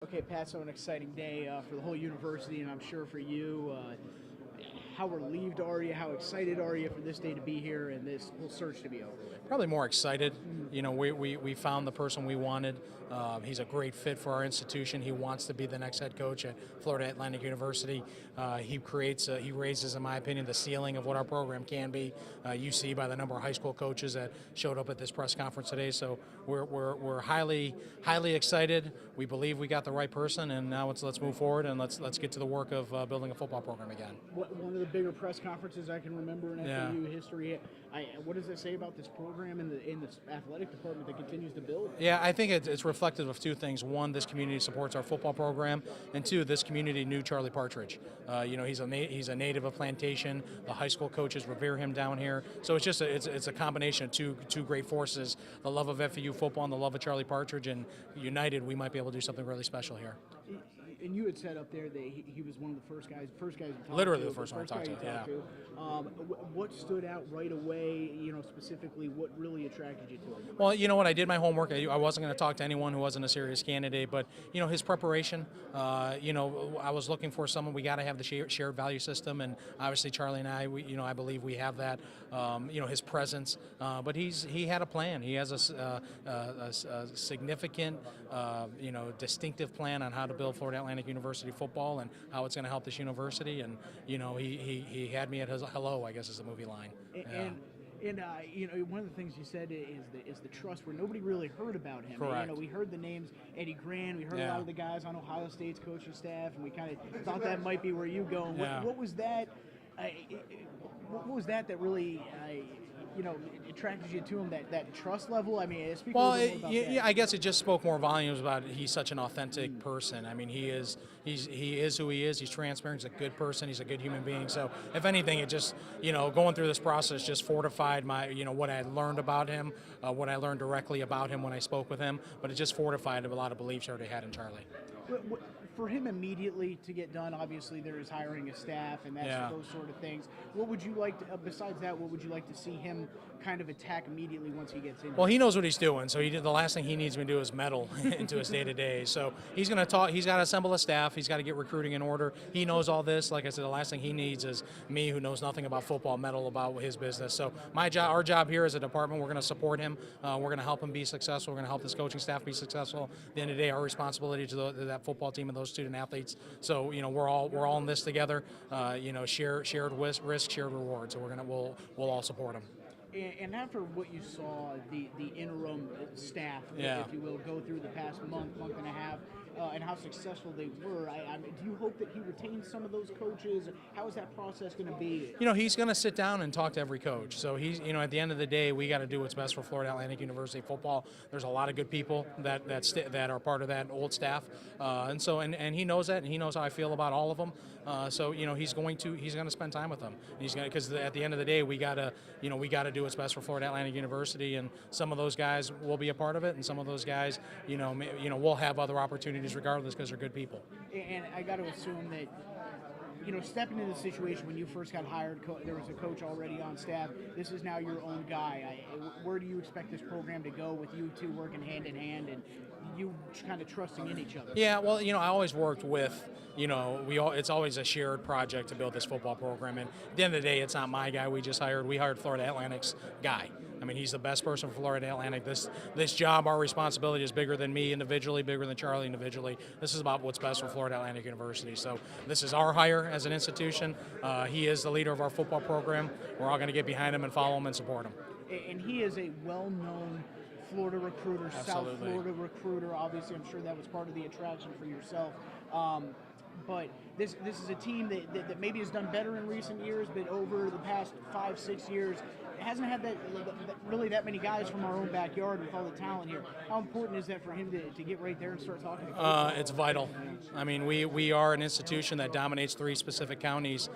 Okay, Pat, so an exciting day for the whole university, and I'm sure for you. How relieved are you? How excited are you for this day to be here and this whole search to be over with? Probably more excited. You know, we found the person we wanted. He's a great fit for our institution. He wants to be the next head coach at Florida Atlantic University. He raises, in my opinion, the ceiling of what our program can be. You see by the number of high school coaches that showed up at this press conference today. So we're highly excited. We believe we got the right person, and now let's move forward and let's get to the work of building a football program again. One of the bigger press conferences I can remember in FAU history. What does it say about this program and in the athletic department that continues to build? Yeah, I think it's reflective of two things. One, this community supports our football program, and two, this community knew Charlie Partridge. He's a native of Plantation. The high school coaches revere him down here. So it's just it's a combination of two great forces: the love of FAU football and the love of Charlie Partridge. And united, we might be able to do something really special here. And you had said up there that he was one of the first guys you talked to. Literally the first one I talked to, yeah. What stood out right away, specifically, what really attracted you to him? Well, you know what, I did my homework. I wasn't going to talk to anyone who wasn't a serious candidate, but, his preparation, I was looking for someone. We got to have the shared value system, and obviously Charlie and I believe we have that, his presence, but he had a plan. He has a significant, distinctive plan on how to build Florida Atlantic University football and how it's going to help this university. And he had me at his hello, I guess is the movie line. And one of the things you said is the trust, where nobody really heard about him. Correct. We heard the names Eddie Gran, we heard a lot of the guys on Ohio State's coaching staff, and we kind of thought that might be where you go. What was that? What was that really? Attracted you to him, that trust level? I mean, speak a little bit more about that. I guess it just spoke more volumes about he's such an authentic person. I mean, he is who he is. He's transparent. He's a good person. He's a good human being. So, if anything, it just, going through this process just fortified my, what I had learned about him, what I learned directly about him when I spoke with him. But it just fortified a lot of beliefs I already had in Charlie. For him immediately to get done, obviously there is hiring a staff and those sort of things. What would you like to, besides that, what would you like to see him kind of attack immediately once he gets in? Well, he knows what he's doing, so the last thing he needs me to do is meddle into his day-to-day. So he's going to talk. He's got to assemble a staff. He's got to get recruiting in order. He knows all this. Like I said, the last thing he needs is me, who knows nothing about football, meddle about his business. So our job here as a department, we're going to support him. We're going to help him be successful. We're going to help this coaching staff be successful. At the end of the day, our responsibility to that football team and those student athletes. So we're all in this together. Shared risk, shared reward. So we'll all support him. And after what you saw, the interim staff, if you will, go through the past month and a half, and how successful they were, do you hope that he retains some of those coaches? How is that process going to be? He's going to sit down and talk to every coach. So he's, at the end of the day, we got to do what's best for Florida Atlantic University football. There's a lot of good people that are part of that old staff, and he knows that, and he knows how I feel about all of them. He's going to spend time with them. Because at the end of the day, we got to do what's best for Florida Atlantic University, and some of those guys will be a part of it, and some of those guys, will have other opportunities regardless because they're good people. And I got to assume that, stepping into the situation when you first got hired, there was a coach already on staff. This is now your own guy. Where do you expect this program to go with you two working hand in hand and you kind of trusting in each other? Yeah, well, I always worked with, it's always a shared project to build this football program. And at the end of the day, it's not my guy we just hired. We hired Florida Atlantic's guy. I mean, he's the best person for Florida Atlantic. This job, our responsibility is bigger than me individually, bigger than Charlie individually. This is about what's best for Florida Atlantic University. So this is our hire as an institution. He is the leader of our football program. We're all going to get behind him and follow him and support him. And he is a well-known Florida recruiter, Absolutely. South Florida recruiter. Obviously, I'm sure that was part of the attraction for yourself. But this is a team that maybe has done better in recent years, but over the past 5-6 years, it hasn't had really that many guys from our own backyard with all the talent here. How important is that for him to get right there and start talking to coaches? It's vital. I mean, we are an institution that dominates 3 specific counties.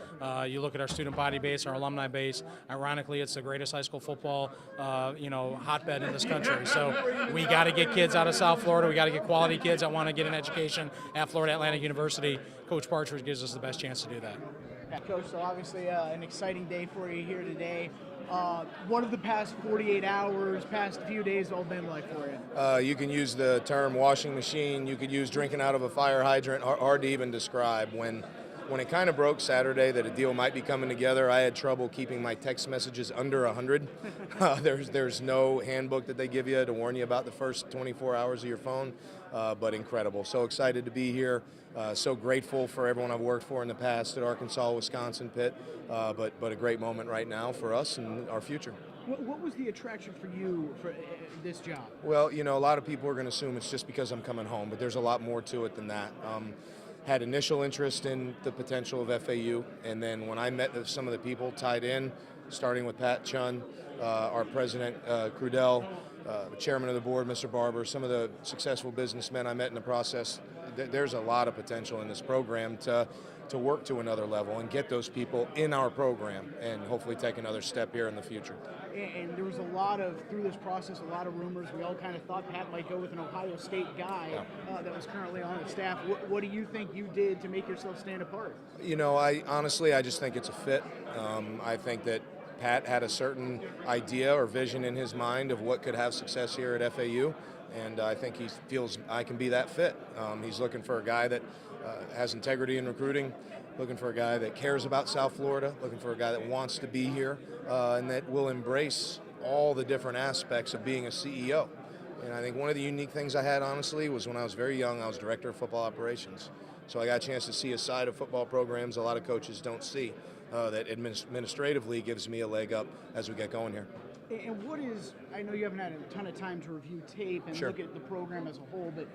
You look at our student body base, our alumni base. Ironically, it's the greatest high school football, hotbed in this country. So we got to get kids out of South Florida. We got to get quality kids that want to get an education at Florida Atlantic University. Coach Partridge gives us the best chance to do that. Coach, so obviously an exciting day for you here today. What have the past 48 hours, past few days all been like for you? You can use the term washing machine. You could use drinking out of a fire hydrant. Hard to even describe. When it kind of broke Saturday that a deal might be coming together, I had trouble keeping my text messages under 100. There's no handbook that they give you to warn you about the first 24 hours of your phone, but incredible. So excited to be here. So grateful for everyone I've worked for in the past at Arkansas, Wisconsin, Pitt, but a great moment right now for us and our future. What was the attraction for you for this job? Well, a lot of people are going to assume it's just because I'm coming home, but there's a lot more to it than that. Had initial interest in the potential of FAU, and then when I met some of the people tied in, starting with Pat Chun, our president, Crudell, the chairman of the board, Mr. Barber, some of the successful businessmen I met in the process, there's a lot of potential in this program to work to another level and get those people in our program and hopefully take another step here in the future. And there was through this process, a lot of rumors. We all kind of thought Pat might go with an Ohio State guy that was currently on the staff. What do you think you did to make yourself stand apart? I just think it's a fit. I think that Pat had a certain idea or vision in his mind of what could have success here at FAU, and I think he feels I can be that fit. He's looking for a guy that has integrity in recruiting, looking for a guy that cares about South Florida, looking for a guy that wants to be here, and that will embrace all the different aspects of being a CEO. And I think one of the unique things I had, honestly, was when I was very young, I was director of football operations. So I got a chance to see a side of football programs a lot of coaches don't see, that administratively gives me a leg up as we get going here. And I know you haven't had a ton of time to review tape and look at the program as a whole, but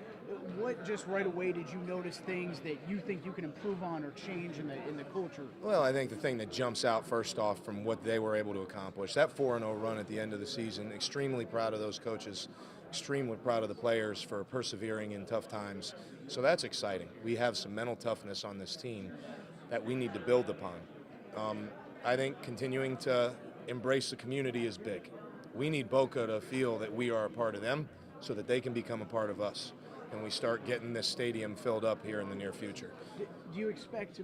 what just right away did you notice things that you think you can improve on or change in the culture? Well, I think the thing that jumps out first off from what they were able to accomplish, that 4-0 run at the end of the season, extremely proud of those coaches, extremely proud of the players for persevering in tough times. So that's exciting. We have some mental toughness on this team that we need to build upon. I think continuing to embrace the community is big. We need Boca to feel that we are a part of them so that they can become a part of us, and we start getting this stadium filled up here in the near future. Do you expect to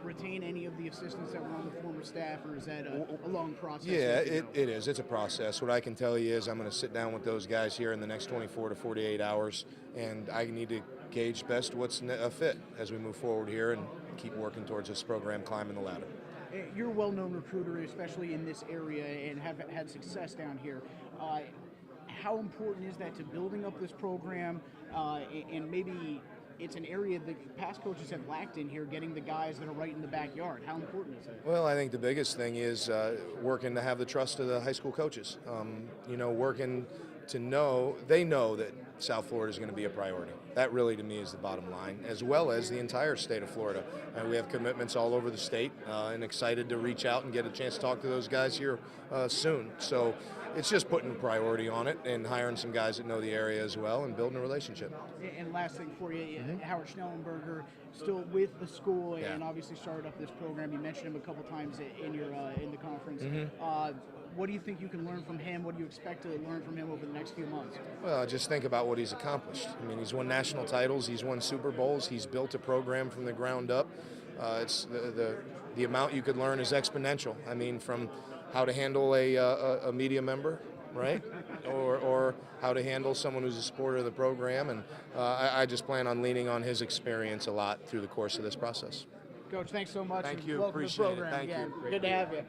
retain any of the assistants that were on the former staff, or is that a long process? Yeah, it is. It's a process. What I can tell you is I'm going to sit down with those guys here in the next 24 to 48 hours, and I need to gauge best what's a fit as we move forward here and keep working towards this program climbing the ladder. You're a well-known recruiter, especially in this area, and have had success down here. How important is that to building up this program, and maybe it's an area that past coaches have lacked in here, getting the guys that are right in the backyard? How important is it? Well, I think the biggest thing is working to have the trust of the high school coaches. Working to know, they know that South Florida is going to be a priority. That really, to me, is the bottom line, as well as the entire state of Florida. And we have commitments all over the state, and excited to reach out and get a chance to talk to those guys here soon. So it's just putting priority on it and hiring some guys that know the area as well and building a relationship. And last thing for you, Howard Schnellenberger, still with the school and obviously started up this program. You mentioned him a couple times in the conference. What do you think you can learn from him? What do you expect to learn from him over the next few months? Well, just think about what he's accomplished. I mean, he's won national titles, he's won Super Bowls, he's built a program from the ground up. It's the amount you could learn is exponential. I mean, from how to handle a media member, right? or how to handle someone who's a supporter of the program. And I just plan on leaning on his experience a lot through the course of this process. Coach, thanks so much. Thank you. Welcome Appreciate to the program it. Thank again. you. Good to have you.